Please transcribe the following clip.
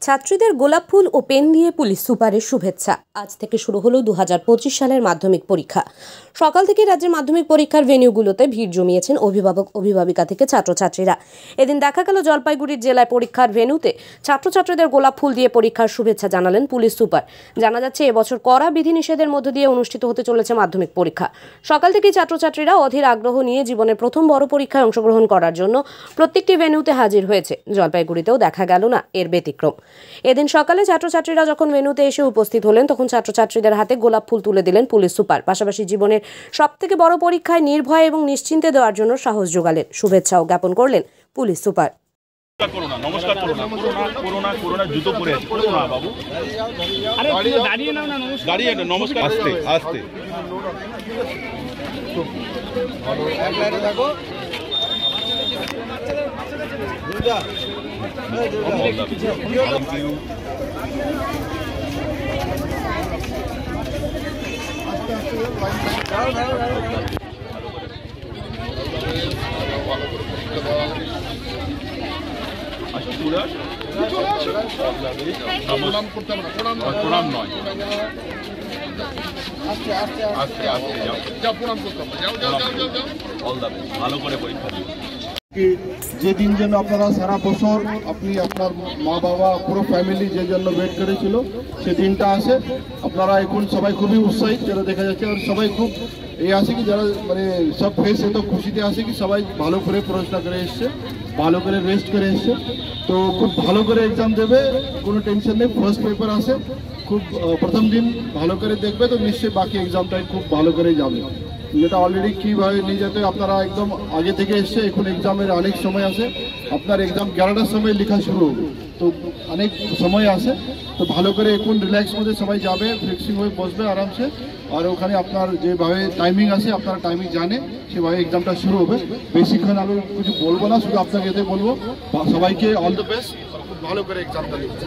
ছাত্রীদের গোলাপ ফুল ও পেন দিয়ে পুলিশ সুপারের শুভেচ্ছা। আজ থেকে শুরু হলো 2025 সালের মাধ্যমিক পরীক্ষা। সকাল থেকে রাজ্যের মাধ্যমিক পরীক্ষার ভেন্যুগুলোতে ভিড় জমিয়েছেন অভিভাবক অভিভাবিকা থেকে ছাত্রছাত্রীরা। এদিন দেখা গেল জলপাইগুড়ির জেলায় পরীক্ষার ভেন্যুতে ছাত্রছাত্রীদের গোলাপ ফুল দিয়ে পরীক্ষার শুভেচ্ছা জানালেন পুলিশ সুপার। জানা যাচ্ছে এবছর কড়া বিধিনিষেধের মধ্য দিয়ে অনুষ্ঠিত হতে চলেছে মাধ্যমিক পরীক্ষা। সকাল থেকেই ছাত্রছাত্রীরা অধীর আগ্রহ নিয়ে জীবনের প্রথম বড় পরীক্ষায় অংশগ্রহণ করার জন্য প্রত্যেকটি ভেন্যুতে হাজির হয়েছে। জলপাইগুড়িতেও দেখা গেল না এর ব্যতিক্রম। এদিন সকালে ছাত্রছাত্রীরা যখন ভেন্যুতে এসে উপস্থিত হলেন তখন ছাত্রছাত্রীদের হাতে গোলাপ ফুল তুলে দিলেন পুলিশ সুপার। পাশাপাশি জীবনের সবথেকে বড় পরীক্ষায় নির্ভয় এবং নিশ্চিন্তে দেওয়ার জন্য সাহস যোগালেন। শুভেচ্ছাও জ্ঞাপন করলেন পুলিশ সুপার। নমস্কার করোনা জুতো পরে আছে করোনা বাবু, আরে দাঁড়িয়ে নাও না, দাঁড়িয়ে না, নমস্কার, আস্তে আস্তে এক লাইনে থাকো। প্রণাম নয়, ভালো করে পরীক্ষা দিন। যে দিন জন্য আপনারা সারা বছর আপনি আপনার মা বাবা পুরো ফ্যামিলি যে জন্য ওয়েট করেছিল সে দিনটা আসে। আপনারা এখন সবাই খুবই উৎসাহিত যারা দেখা যাচ্ছে, আর সবাই খুব এই আসে কি যারা মানে সব ফেস এত খুশিতে আসে কি সবাই ভালো করে পড়াশোনা করে এসছে, ভালো করে রেস্ট করে এসছে, তো খুব ভালো করে এক্সাম দেবে, কোনো টেনশন নেই। ফার্স্ট পেপার আসে, খুব প্রথম দিন ভালো করে দেখবে তো নিশ্চয়ই বাকি এক্সামটাই খুব ভালো করে যাবে। যেটা অলরেডি কীভাবে নিয়ে যেতে আপনারা একদম আগে থেকে এসছে, এখন এক্সামের অনেক সময় আসে, আপনার এক্সাম 11টার সময় লেখা শুরু হবে, তো অনেক সময় আসে, তো ভালো করে এখন রিল্যাক্স মধ্যে সবাই যাবে, ফিক্সিং হয়ে বসবে আরামসে, আর ওখানে আপনার যেভাবে টাইমিং আছে আপনারা টাইমিং জানে সেভাবে এক্সামটা শুরু হবে। বেশিক্ষণ আমি কিছু বলবো না, শুধু আপনাকে এতে বলবো সবাইকে অল দ্য বেস্ট, খুব ভালো করে এক্সামটা লিখছে।